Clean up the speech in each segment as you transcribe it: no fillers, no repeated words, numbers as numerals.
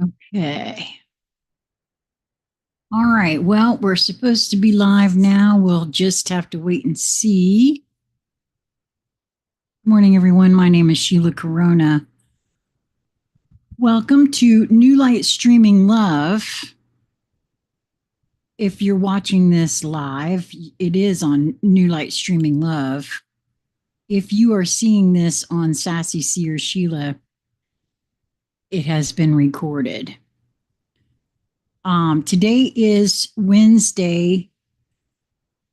Okay. All right. Well, we're supposed to be live now. We'll just have to wait and see. Good morning, everyone. My name is Sheila Corona. Welcome to New Light Streaming Love. If you're watching this live, it is on New Light Streaming Love. If you are seeing this on Sassy Seer Sheila, it has been recorded. Today is Wednesday,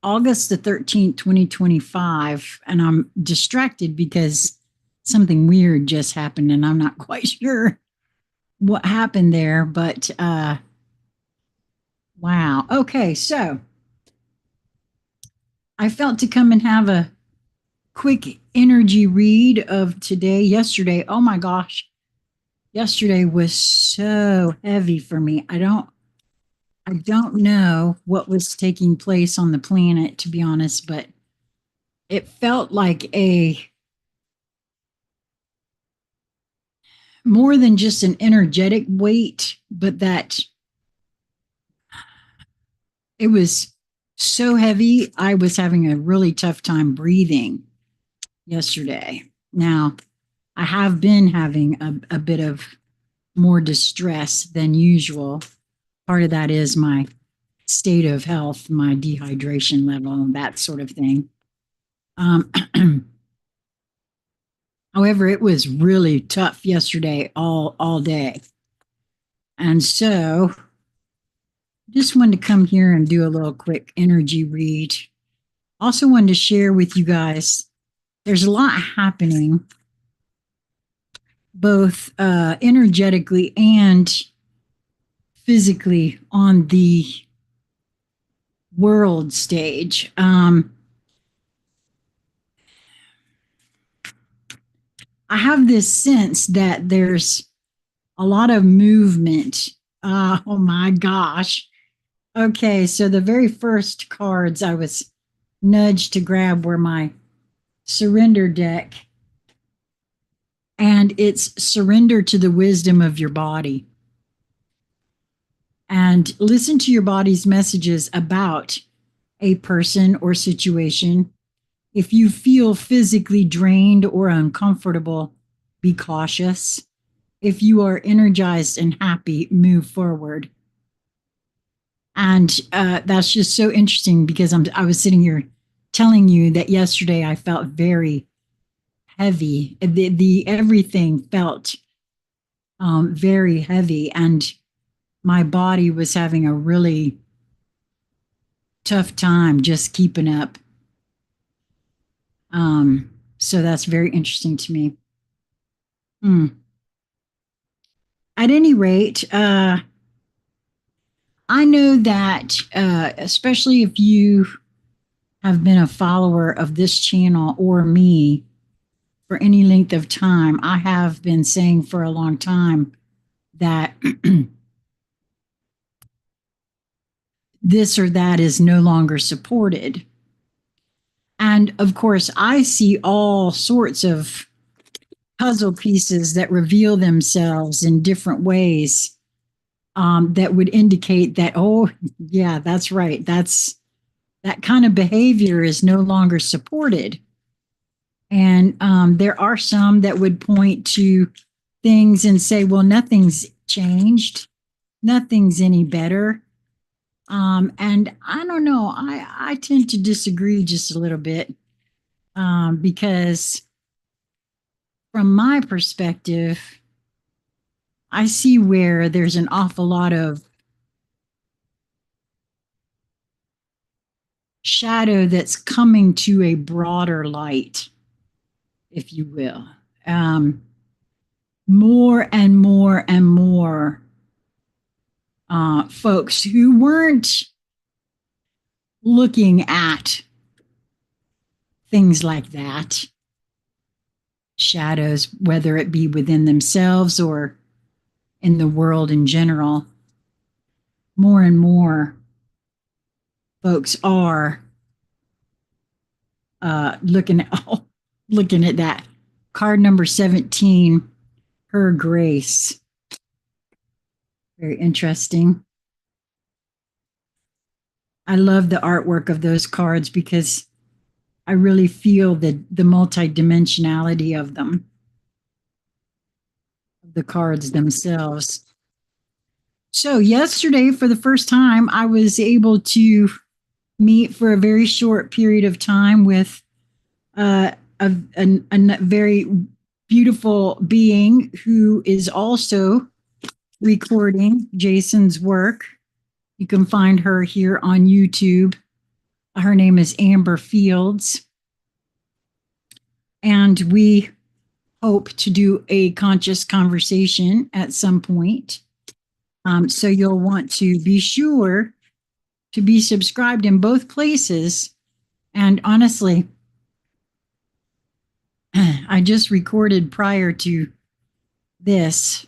August the 13th, 2025, and I'm distracted because something weird just happened and I'm not quite sure what happened there, but wow. Okay, so I felt to come and have a quick energy read of today. Yesterday, oh my gosh, yesterday was so heavy for me. I don't know what was taking place on the planet, to be honest, but it felt like a more than just an energetic weight, but that it was so heavy. I was having a really tough time breathing yesterday. Now, I have been having a bit of more distress than usual. Part of that is my state of health, my dehydration level, that sort of thing. Um, However, it was really tough yesterday, all day, and so just wanted to come here and do a little quick energy read. Also wanted to share with you guys, there's a lot happening, both energetically and physically on the world stage. I have this sense that there's a lot of movement. Oh my gosh. Okay, so the very first cards I was nudged to grab were my surrender deck, and it's surrender to the wisdom of your body. And listen to your body's messages about a person or situation. If you feel physically drained or uncomfortable, be cautious. If you are energized and happy, move forward. And that's just so interesting because I was sitting here telling you that yesterday I felt very heavy. The everything felt very heavy, and my body was having a really tough time just keeping up. So that's very interesting to me. Hmm. At any rate, I know that, especially if you have been a follower of this channel or me for any length of time, I have been saying for a long time that this or that is no longer supported. And of course, I see all sorts of puzzle pieces that reveal themselves in different ways, that would indicate that, oh, yeah, that's right. That kind of behavior is no longer supported. And there are some that would point to things and say, well, nothing's changed, nothing's any better. And I don't know, I tend to disagree just a little bit, because from my perspective, I see where there's an awful lot of shadow that's coming to a broader light, if you will. More and more and more folks who weren't looking at things like that, shadows, whether it be within themselves or in the world in general, more and more folks are looking at looking at that card number 17, her grace. Very interesting. I love the artwork of those cards because I really feel the multidimensionality of them, the cards themselves. So yesterday, for the first time, I was able to meet for a very short period of time with a very beautiful being who is also recording Jason's work. You can find her here on YouTube. Her name is Amber Fields. And we hope to do a conscious conversation at some point. So you'll want to be sure to be subscribed in both places. And honestly, I just recorded prior to this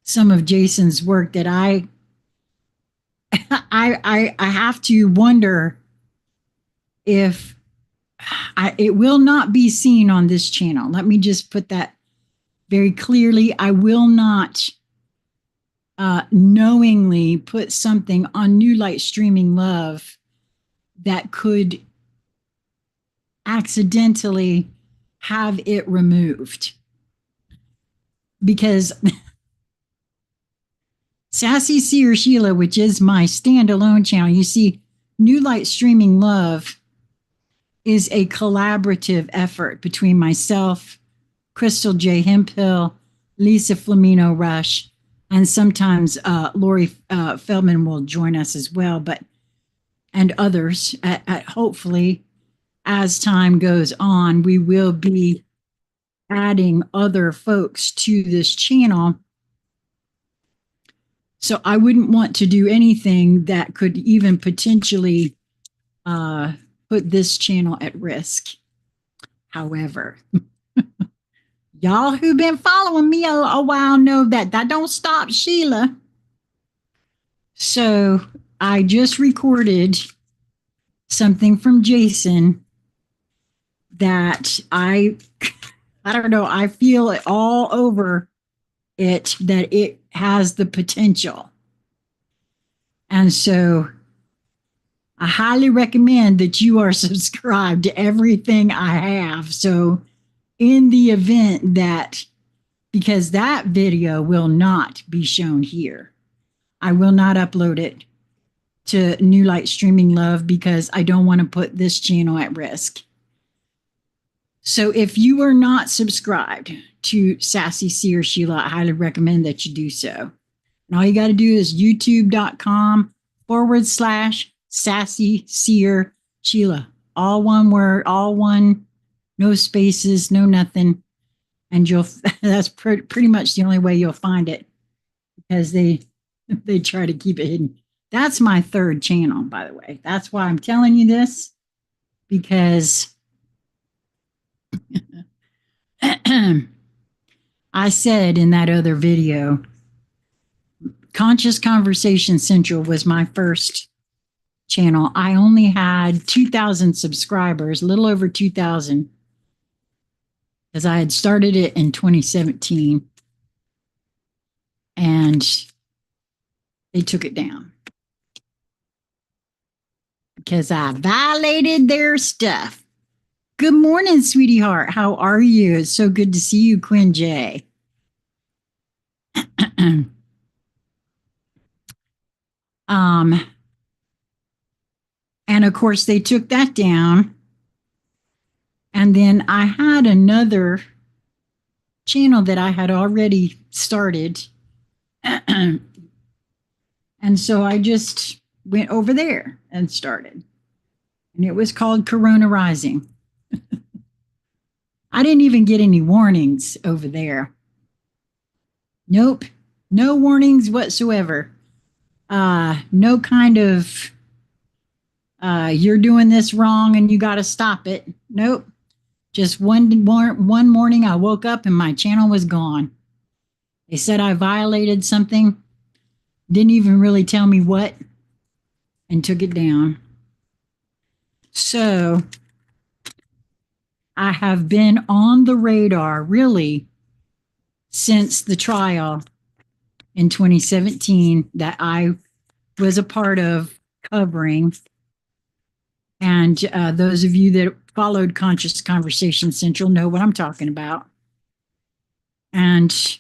some of Jason's work that I have to wonder if it will not be seen on this channel. Let me just put that very clearly. I will not knowingly put something on New Light Streaming Love that could accidentally have it removed. Because Sassy Seer Sheila, which is my standalone channel, you see, New Light Streaming Love is a collaborative effort between myself, Crystal J. Hemphill, Lisa Flamino Rush, and sometimes Lori Feldman will join us as well, and others. Hopefully, as time goes on, we will be adding other folks to this channel. So I wouldn't want to do anything that could even potentially put this channel at risk. However, y'all who've been following me a while know that don't stop Sheila. So I just recorded something from Jason that I don't know, I feel it all over it that it has the potential. And so I highly recommend that you are subscribed to everything I have. So in the event that, because that video will not be shown here, I will not upload it to New Light Streaming Love because I don't want to put this channel at risk. So if you are not subscribed to Sassy Seer Sheila, I highly recommend that you do so. And all you got to do is youtube.com/Sassy Seer Sheila. All one word, all one, no spaces, no nothing. And that's pretty much the only way you'll find it, because they try to keep it hidden. That's my third channel, by the way. That's why I'm telling you this, because I said in that other video, Conscious Conversation Central was my first channel. I only had 2,000 subscribers, a little over 2,000, because I had started it in 2017 and they took it down because I violated their stuff. Good morning, sweetie heart. How are you? It's so good to see you, Quinn J. And of course, they took that down. And then I had another channel that I had already started. And so I just went over there and started. And it was called Corona Rising. I didn't even get any warnings over there. Nope. No warnings whatsoever. No kind of, you're doing this wrong and you got to stop it. Nope. Just one morning I woke up and my channel was gone. They said I violated something, didn't even really tell me what, and took it down. So I have been on the radar really since the trial in 2017 that I was a part of covering. And those of you that followed Conscious Conversation Central know what I'm talking about. And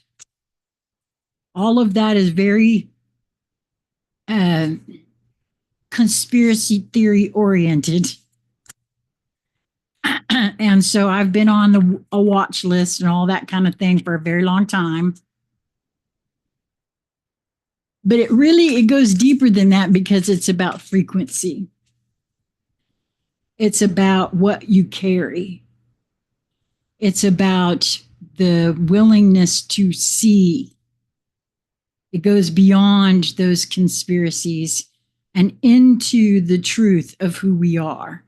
all of that is very conspiracy theory oriented. And so I've been on a watch list and all that kind of thing for a very long time. But it goes deeper than that because it's about frequency. It's about what you carry. It's about the willingness to see. It goes beyond those conspiracies and into the truth of who we are.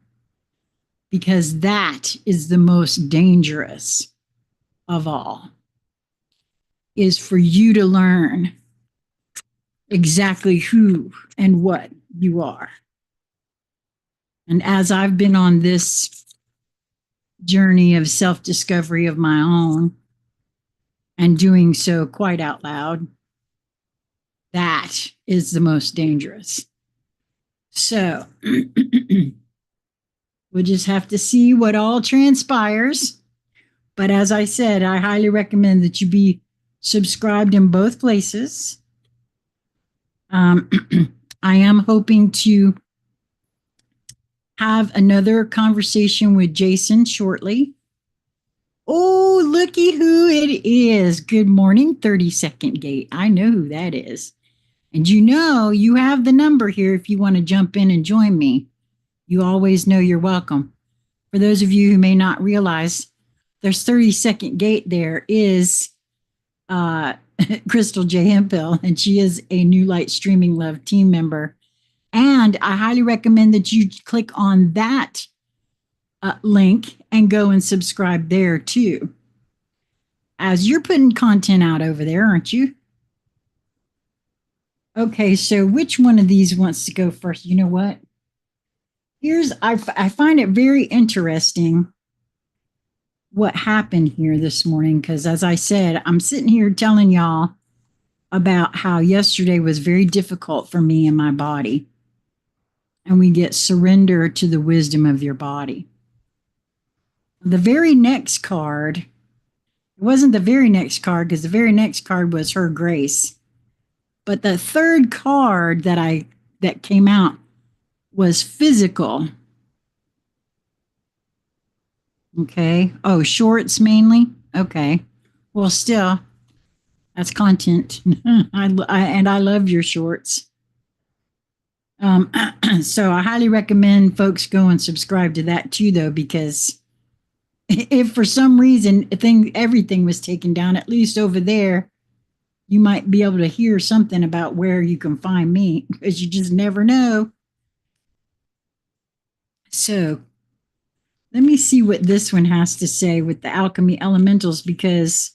Because that is the most dangerous of all, is for you to learn exactly who and what you are. And as I've been on this journey of self-discovery of my own, and doing so quite out loud, that is the most dangerous. So we'll just have to see what all transpires. But as I said, I highly recommend that you be subscribed in both places. I am hoping to have another conversation with Jason shortly. Oh, looky who it is. Good morning, 32nd Gate. I know who that is. And you have the number here if you want to jump in and join me. You always know you're welcome. For those of you who may not realize, there's 32nd Gate there is Crystal J. Hemphill, and she is a New Light Streaming Love team member. And I highly recommend that you click on that link and go and subscribe there too. As you're putting content out over there, aren't you? Okay, so which one of these wants to go first? You know what? I find it very interesting what happened here this morning, because as I said, I'm sitting here telling y'all about how yesterday was very difficult for me and my body. And we get surrender to the wisdom of your body. The very next card, it wasn't the very next card because the very next card was Her Grace. But the third card that came out was Physical. Okay. Oh, shorts mainly? Okay. Well, still, that's content. I love your shorts. So I highly recommend folks go and subscribe to that too, though, because if for some reason everything was taken down, at least over there, you might be able to hear something about where you can find me, because you just never know. So let me see what this one has to say with the alchemy elementals, because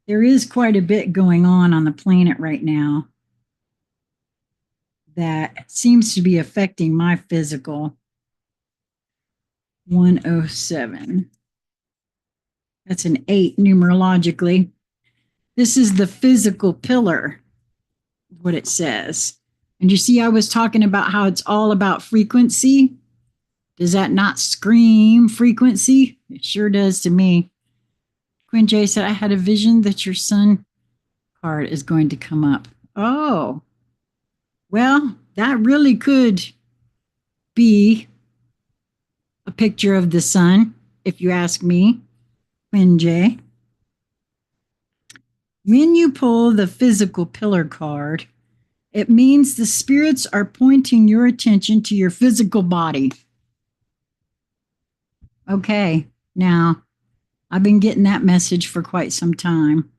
there is quite a bit going on the planet right now that seems to be affecting my physical. 107. That's an 8 numerologically. This is the physical pillar, what it says. And you see, I was talking about how it's all about frequency. Does that not scream frequency? It sure does to me. Quinn J said, I had a vision that your sun card is going to come up. Oh, well, that really could be a picture of the sun, if you ask me, Quinn J. When you pull the physical pillar card, it means the spirits are pointing your attention to your physical body. Okay, now, I've been getting that message for quite some time.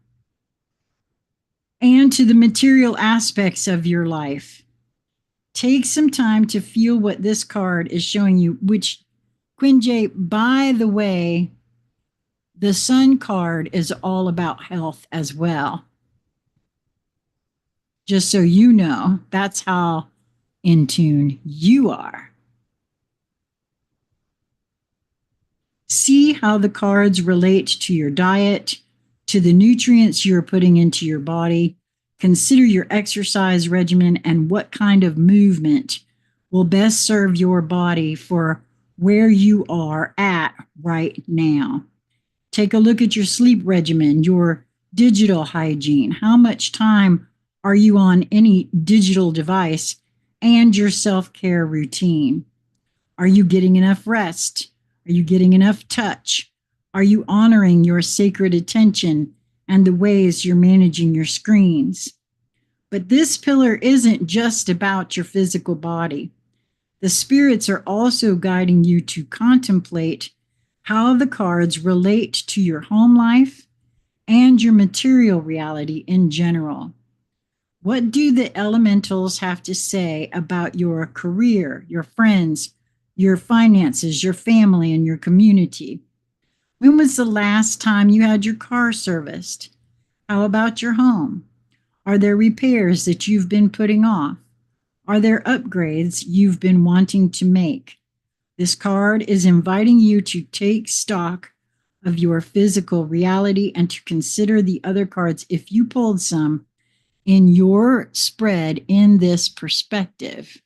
And to the material aspects of your life. Take some time to feel what this card is showing you, which, Quinn J, by the way, the Sun card is all about health as well. Just so you know, that's how in tune you are. See how the cards relate to your diet, to the nutrients you're putting into your body, Consider your exercise regimen and what kind of movement will best serve your body for where you are at right now. Take a look at your sleep regimen, your digital hygiene. How much time are you on any digital device, and your self-care routine? Are you getting enough rest? Are you getting enough touch? Are you honoring your sacred attention and the ways you're managing your screens? But this pillar isn't just about your physical body. The spirits are also guiding you to contemplate how the cards relate to your home life and your material reality in general. What do the elementals have to say about your career, your friends, your finances, your family, and your community? When was the last time you had your car serviced? How about your home? Are there repairs that you've been putting off? Are there upgrades you've been wanting to make? This card is inviting you to take stock of your physical reality and to consider the other cards, if you pulled some, in your spread in this perspective.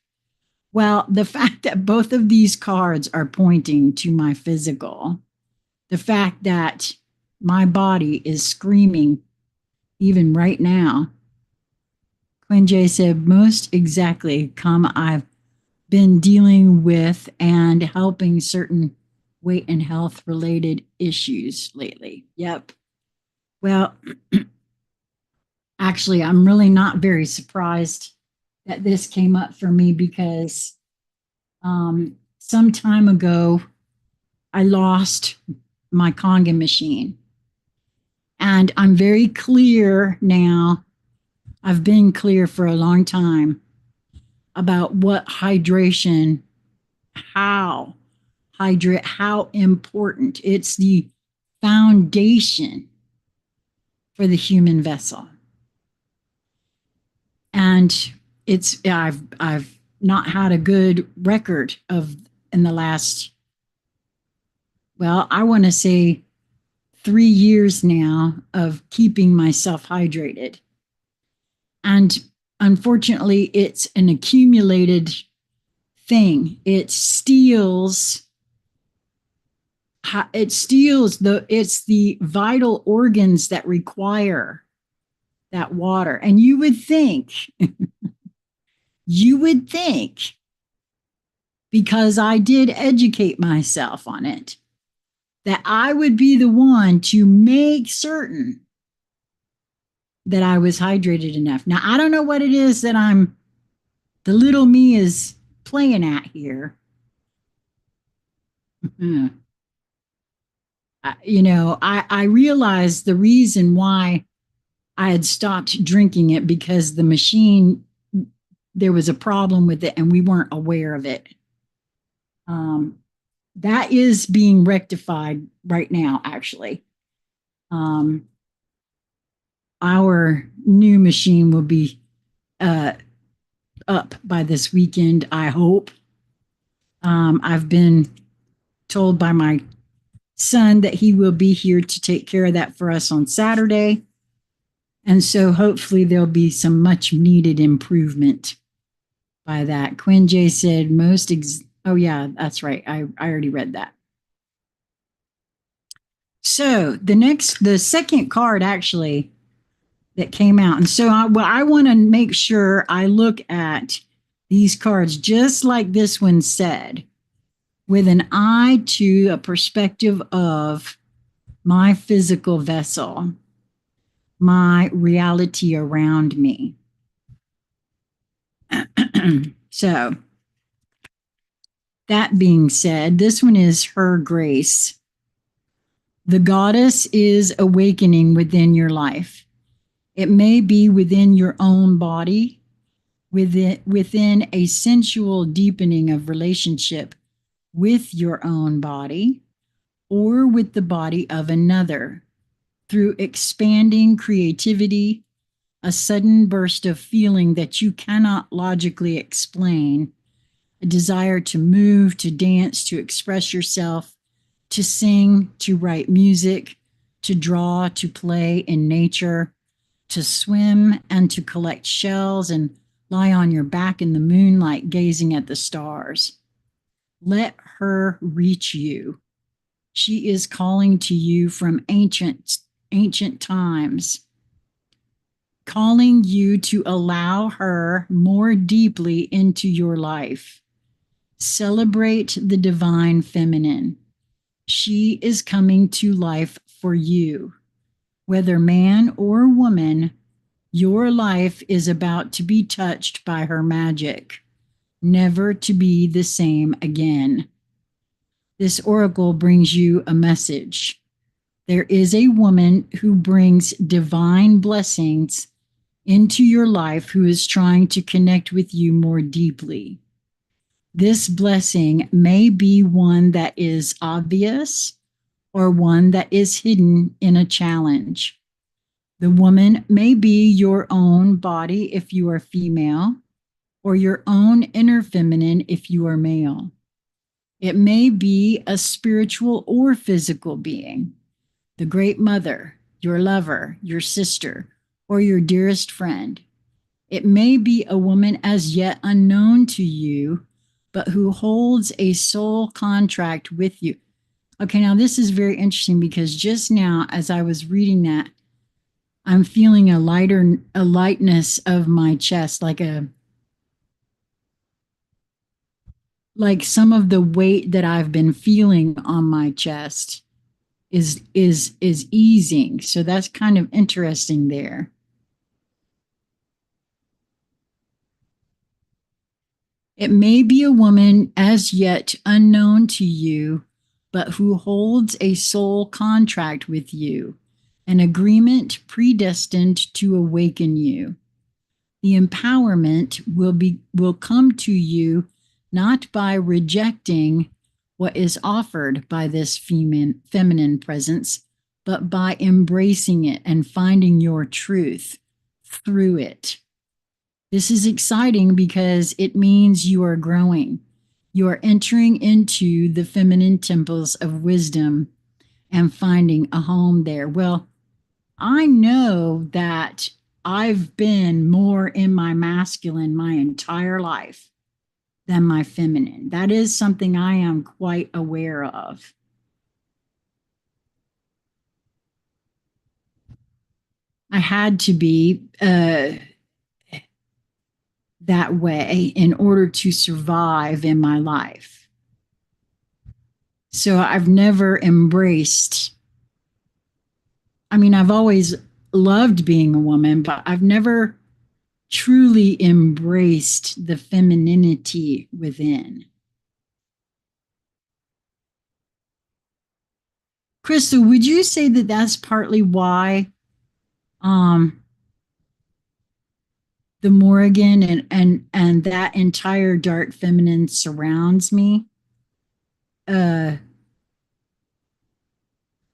Well, the fact that both of these cards are pointing to my physical, the fact that my body is screaming even right now. Quinn J said, most exactly, I've been dealing with and helping certain weight and health related issues lately. Yep. Well, actually, I'm really not very surprised that this came up for me because some time ago, I lost my Kangen machine. And I'm very clear now. I've been clear for a long time about what hydration, how important. It's the foundation for the human vessel. And I've not had a good record of in the last, well, I want to say 3 years now of keeping myself hydrated. And unfortunately, it's an accumulated thing. It's the vital organs that require that water. And you would think, because I did educate myself on it, that I would be the one to make certain that I was hydrated enough. Now, I don't know what it is that the little me is playing at here. I realized the reason why I had stopped drinking it because the machine, there was a problem with it and we weren't aware of it. That is being rectified right now, actually. Our new machine will be up by this weekend, I hope. I've been told by my son that he will be here to take care of that for us on Saturday. And so hopefully there'll be some much needed improvement by that. Quinn J said oh yeah, that's right. I already read that. So the second card actually that came out. And so I want to make sure I look at these cards just like this one said, with an eye to a perspective of my physical vessel, my reality around me. So that being said, this one is Her Grace. The goddess is awakening within your life. It may be within your own body, within a sensual deepening of relationship with your own body, or with the body of another, through expanding creativity, a sudden burst of feeling that you cannot logically explain, a desire to move, to dance, to express yourself, to sing, to write music, to draw, to play in nature, to swim and to collect shells and lie on your back in the moonlight gazing at the stars. Let her reach you. She is calling to you from ancient times, calling you to allow her more deeply into your life. Celebrate the divine feminine. She is coming to life for you. Whether man or woman, your life is about to be touched by her magic, never to be the same again. This oracle brings you a message. There is a woman who brings divine blessings into your life who is trying to connect with you more deeply. This blessing may be one that is obvious or one that is hidden in a challenge. The woman may be your own body if you are female, or your own inner feminine if you are male. It may be a spiritual or physical being, the great mother, your lover, your sister, or your dearest friend. It may be a woman as yet unknown to you, but who holds a soul contract with you. Okay, now this is very interesting because just now, as I was reading that, I'm feeling a lightness of my chest, like some of the weight that I've been feeling on my chest is easing. So that's kind of interesting there. It may be a woman as yet unknown to you, but who holds a soul contract with you, an agreement predestined to awaken you. The empowerment will come to you not by rejecting what is offered by this feminine presence, but by embracing it and finding your truth through it. This is exciting because it means you are growing. You are entering into the feminine temples of wisdom and finding a home there. Well, I know that I've been more in my masculine my entire life than my feminine. That is something I am quite aware of. I had to be that way in order to survive in my life. So I've never embraced, I mean, I've always loved being a woman, but I've never truly embraced the femininity within. Crystal, would you say that that's partly why um, the Morrigan and that entire dark feminine surrounds me? Uh,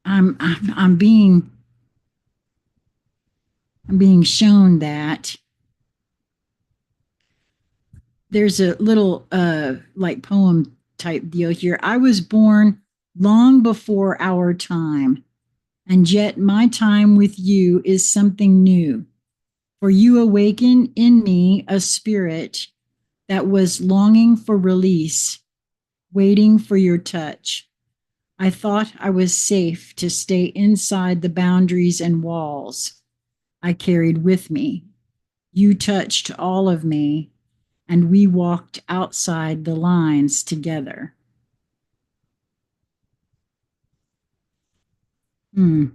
I'm being shown that there's a little like poem type deal here. I was born long before our time, and yet my time with you is something new. For you awaken in me a spirit that was longing for release, waiting for your touch. I thought I was safe to stay inside the boundaries and walls I carried with me. You touched all of me, and we walked outside the lines together. Hmm.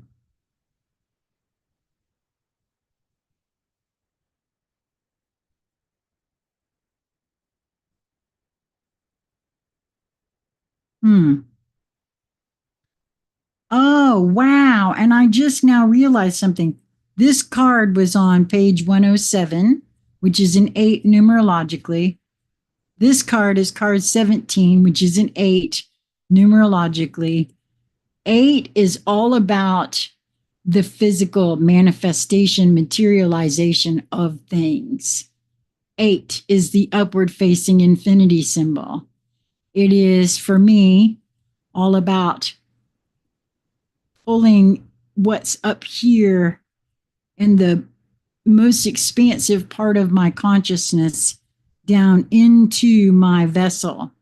Hmm. Oh, wow. And I just now realized something. This card was on page 107, which is an 8 numerologically. This card is card 17, which is an 8 numerologically. 8 is all about the physical manifestation, materialization of things. 8 is the upward facing infinity symbol. It is, for me, all about pulling what's up here in the most expansive part of my consciousness down into my vessel,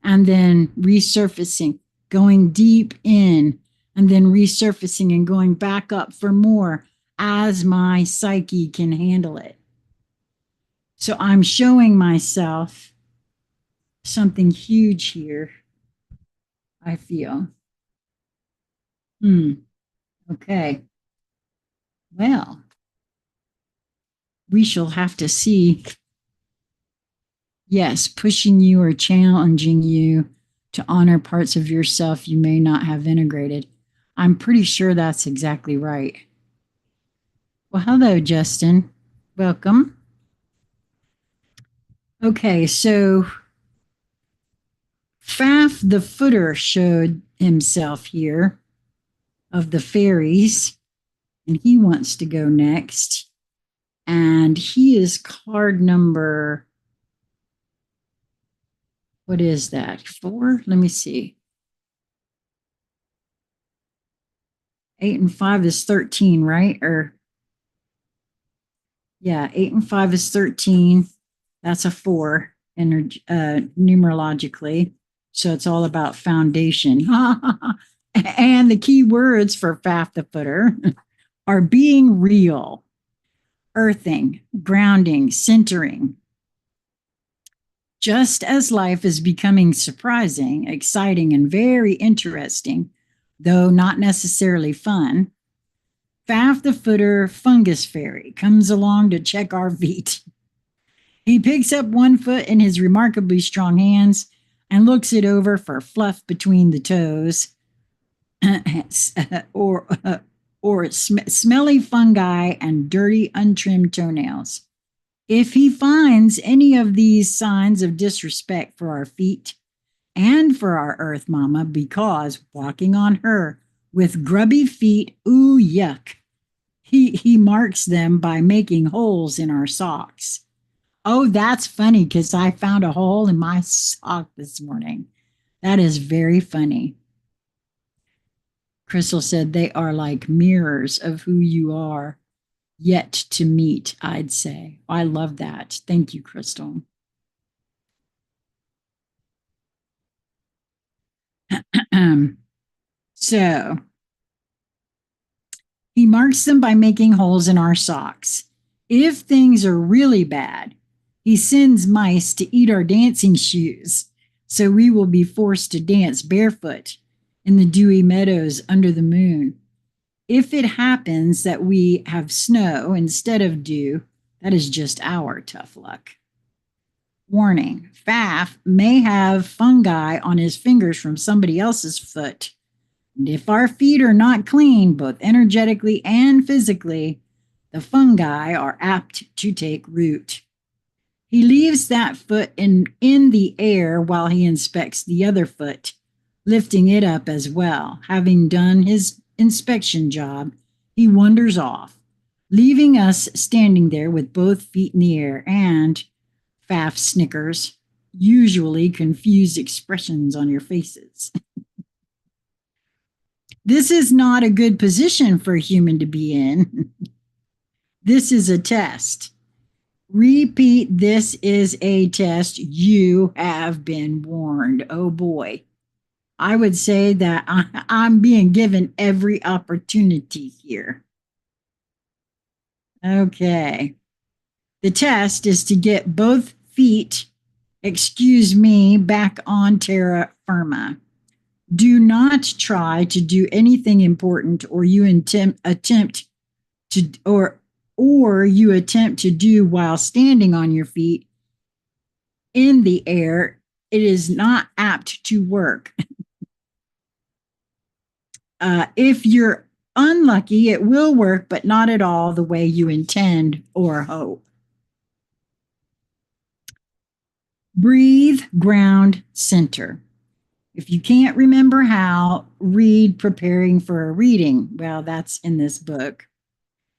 and then resurfacing, going deep in, and then resurfacing and going back up for more as my psyche can handle it. So I'm showing myself something huge here, I feel. Okay. Well, we shall have to see. Yes, pushing you or challenging you to honor parts of yourself you may not have integrated. I'm pretty sure that's exactly right. Well, hello, Justin. Welcome. Okay, so Faf the Footer showed himself here of the fairies, and he wants to go next. And he is card number, what is that? 4? Let me see. 8 and 5 is 13, right? Or yeah, 8 and 5 is 13. That's a 4 numerologically. So it's all about foundation. And the key words for Faf the Footer are being real, earthing, grounding, centering. Just as life is becoming surprising, exciting, and very interesting, though not necessarily fun, Faf the Footer Fungus Fairy comes along to check our feet. He picks up one foot in his remarkably strong hands and looks it over for fluff between the toes, or smelly fungi and dirty, untrimmed toenails. If he finds any of these signs of disrespect for our feet and for our Earth Mama, because walking on her with grubby feet, ooh, yuck, he marks them by making holes in our socks. Oh, that's funny because I found a hole in my sock this morning. That is very funny. Crystal said they are like mirrors of who you are yet to meet, I'd say. I love that. Thank you, Crystal. So he marks them by making holes in our socks. If things are really bad, he sends mice to eat our dancing shoes, so we will be forced to dance barefoot in the dewy meadows under the moon. If it happens that we have snow instead of dew, that is just our tough luck. Warning, Faf may have fungi on his fingers from somebody else's foot. And if our feet are not clean, both energetically and physically, the fungi are apt to take root. He leaves that foot in the air while he inspects the other foot, lifting it up as well. Having done his inspection job, he wanders off, leaving us standing there with both feet in the air and, Faf snickers, usually confused expressions on your faces. This is not a good position for a human to be in. This is a test. Repeat, this is a test. You have been warned. Oh boy. I would say that I'm being given every opportunity here. Okay. The test is to get both feet, back on terra firma. Do not try to do anything important or you attempt to do while standing on your feet in the air. It is not apt to work. If you're unlucky, it will work, but not at all the way you intend or hope. Breathe, ground, center. If you can't remember how, read Preparing for a Reading. Well, that's in this book.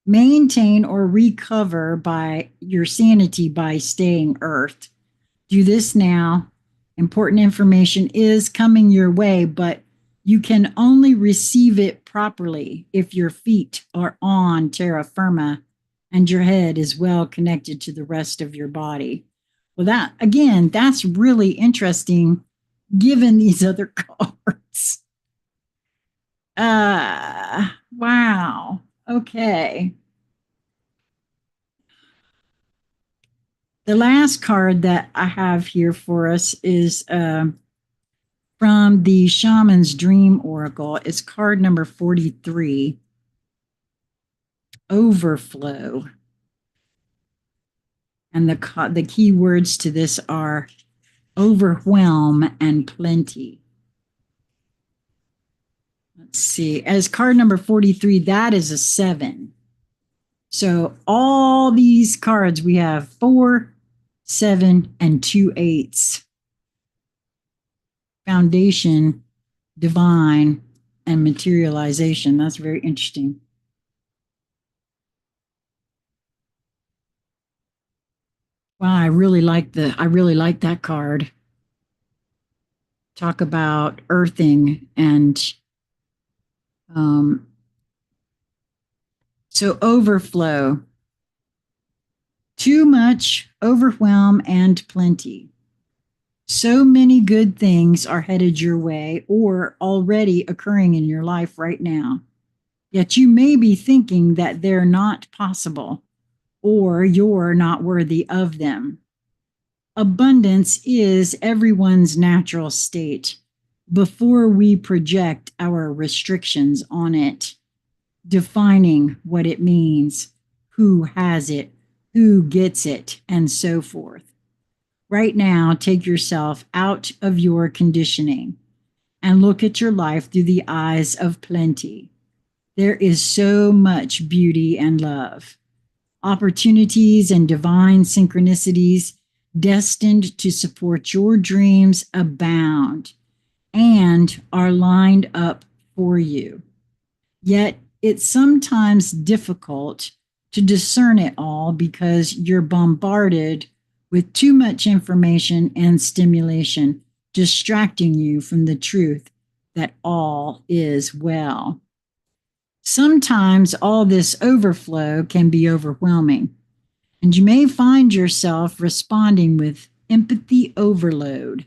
Maintain or recover by your sanity by staying earthed. Do this now. Important information is coming your way, but you can only receive it properly if your feet are on terra firma and your head is well connected to the rest of your body. Well, that's really interesting given these other cards. Wow. Okay. The last card that I have here for us is from the Shaman's Dream Oracle. It's card number 43, Overflow. And the key words to this are overwhelm and plenty. Let's see. As card number 43, that is a 7. So all these cards, we have 4, 7, and 2 8s. Foundation, divine, and materialization. That's very interesting. Wow, I really like that card. Talk about earthing and so overflow. Too much, overwhelm, and plenty. So many good things are headed your way or already occurring in your life right now. Yet you may be thinking that they're not possible or you're not worthy of them. Abundance is everyone's natural state before we project our restrictions on it, defining what it means, who has it, who gets it, and so forth. Right now, take yourself out of your conditioning and look at your life through the eyes of plenty. There is so much beauty and love, opportunities and divine synchronicities destined to support your dreams abound and are lined up for you. Yet it's sometimes difficult to discern it all because you're bombarded with too much information and stimulation, distracting you from the truth that all is well. Sometimes all this overflow can be overwhelming, and you may find yourself responding with empathy overload.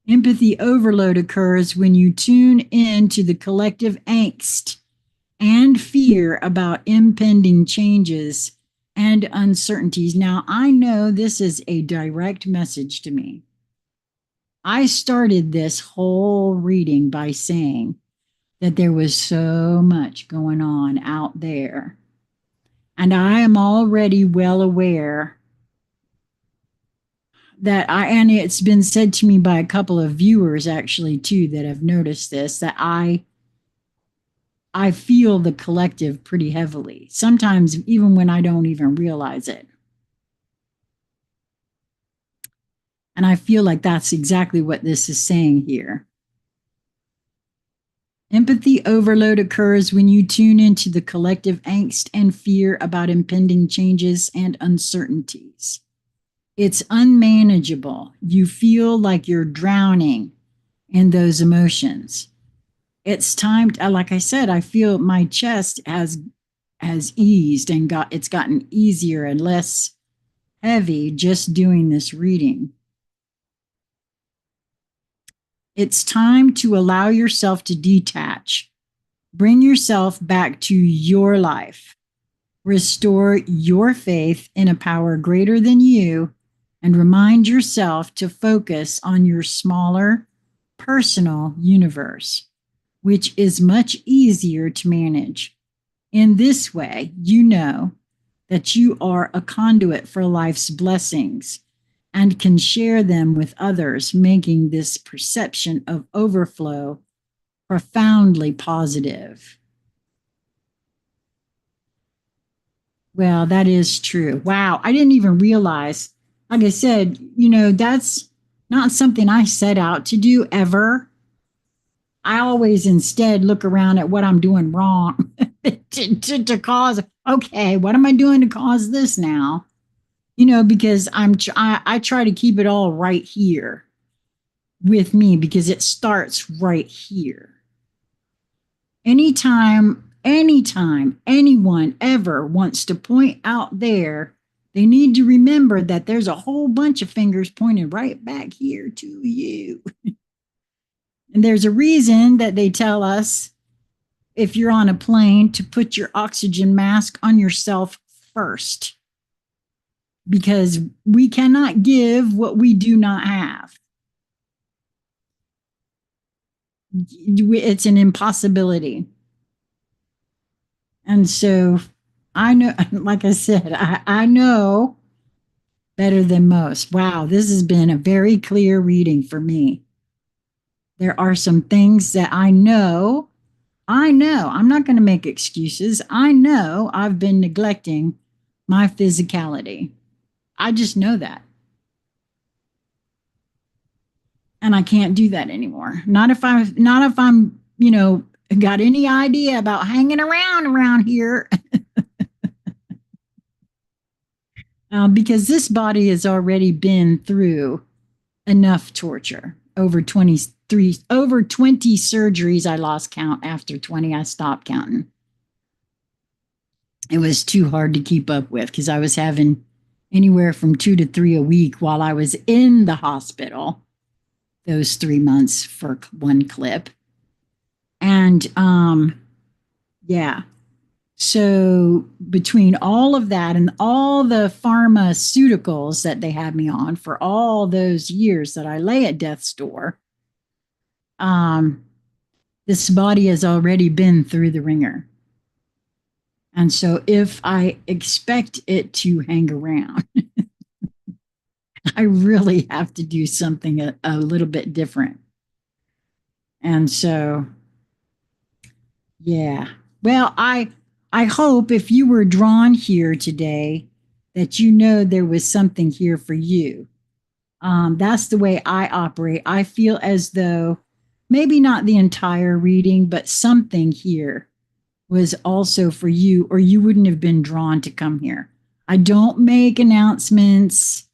Empathy overload occurs when you tune in to the collective angst and fear about impending changes and uncertainties. Now, I know this is a direct message to me. I started this whole reading by saying that there was so much going on out there. And I am already well aware and it's been said to me by a couple of viewers actually too that have noticed this, that I feel the collective pretty heavily, sometimes even when I don't even realize it. And I feel like that's exactly what this is saying here. Empathy overload occurs when you tune into the collective angst and fear about impending changes and uncertainties. It's unmanageable. You feel like you're drowning in those emotions. It's time to, like I said, I feel my chest has eased and it's gotten easier and less heavy just doing this reading. It's time to allow yourself to detach. Bring yourself back to your life. Restore your faith in a power greater than you and remind yourself to focus on your smaller, personal universe, which is much easier to manage. In this way, you know that you are a conduit for life's blessings and can share them with others, making this perception of overflow profoundly positive. Well, that is true. Wow, I didn't even realize. Like I said, that's not something I set out to do ever. I always instead look around at what I'm doing wrong to cause, okay, what am I doing to cause this now? Because I try to keep it all right here with me because it starts right here. Anytime anytime anyone ever wants to point out there, they need to remember that there's a whole bunch of fingers pointed right back here to you. And there's a reason that they tell us, if you're on a plane, to put your oxygen mask on yourself first, because we cannot give what we do not have. It's an impossibility. And so I know, like I said, I know better than most. Wow, this has been a very clear reading for me. There are some things that I know, I'm not going to make excuses. I know I've been neglecting my physicality. I just know that. And I can't do that anymore. Not if I'm, got any idea about hanging around here. Because this body has already been through enough torture. Over 20 surgeries. I lost count. After 20, I stopped counting. It was too hard to keep up with because I was having anywhere from 2 to 3 a week while I was in the hospital, those 3 months for one clip. And yeah. So between all of that and all the pharmaceuticals that they had me on for all those years that I lay at death's door, this body has already been through the ringer. And so if I expect it to hang around, I really have to do something a little bit different. And so, yeah. Well, I hope if you were drawn here today that you know there was something here for you. That's the way I operate. I feel as though maybe not the entire reading, but something here was also for you, or you wouldn't have been drawn to come here. I don't make announcements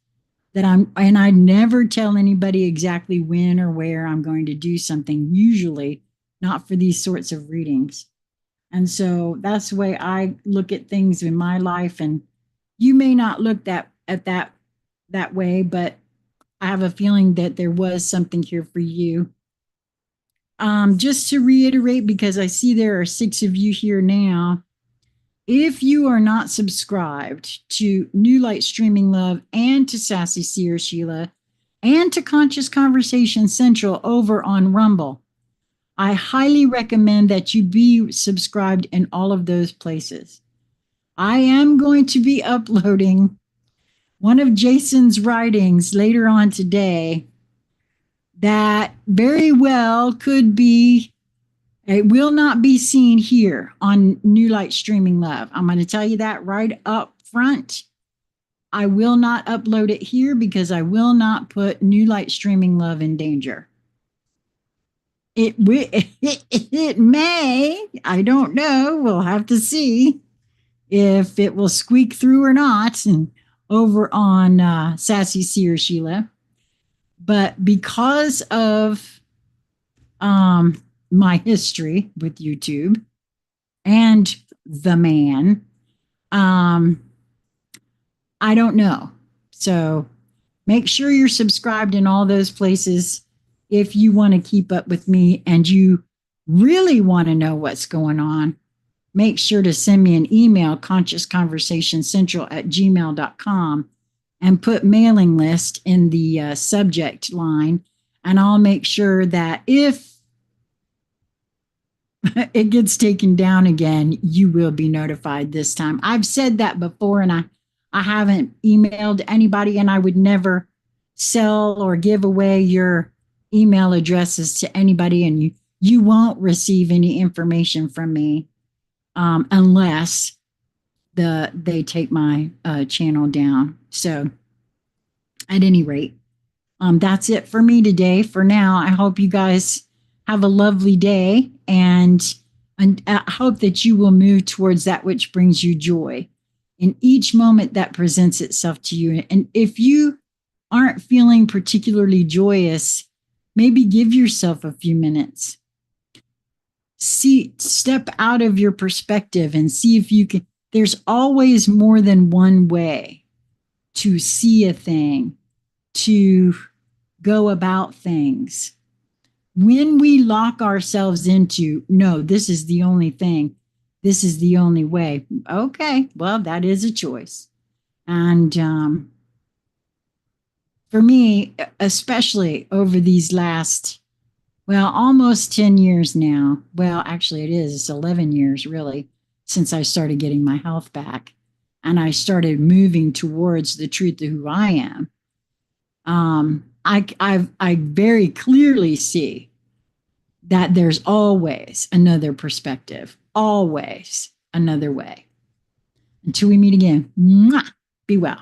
and I never tell anybody exactly when or where I'm going to do something, usually not for these sorts of readings. And so that's the way I look at things in my life. And you may not look at that way, but I have a feeling that there was something here for you. Just to reiterate, because I see there are 6 of you here now, if you are not subscribed to New Light Streaming Love and to Sassy Seer Sheila and to Conscious Conversation Central over on Rumble, I highly recommend that you be subscribed in all of those places. I am going to be uploading one of Jason's writings later on today that very well could be, it will not be seen here on New Light Streaming Love. I'm going to tell you that right up front. I will not upload it here because I will not put New Light Streaming Love in danger. It may, I don't know. We'll have to see if it will squeak through or not over on Sassy Seer Sheila. But because of my history with YouTube and the man, I don't know. So make sure you're subscribed in all those places if you want to keep up with me and you really want to know what's going on. Make sure to send me an email, consciousconversationcentral@gmail.com, and put mailing list in the subject line. And I'll make sure that if it gets taken down again, you will be notified this time. I've said that before, and I haven't emailed anybody, and I would never sell or give away your email addresses to anybody, and you won't receive any information from me unless they take my channel down. So at any rate, that's it for me today. For now, I hope you guys have a lovely day, and I hope that you will move towards that which brings you joy in each moment that presents itself to you. And if you aren't feeling particularly joyous, maybe give yourself a few minutes. step out of your perspective and see if you can. There's always more than one way to see a thing, to go about things. When we lock ourselves into, no, this is the only thing, this is the only way. Okay, well, that is a choice. And for me, especially over these last, well, almost 10 years now. Well, actually, it's 11 years really since I started getting my health back and I started moving towards the truth of who I am. I very clearly see that there's always another perspective, always another way. Until we meet again, mwah, be well.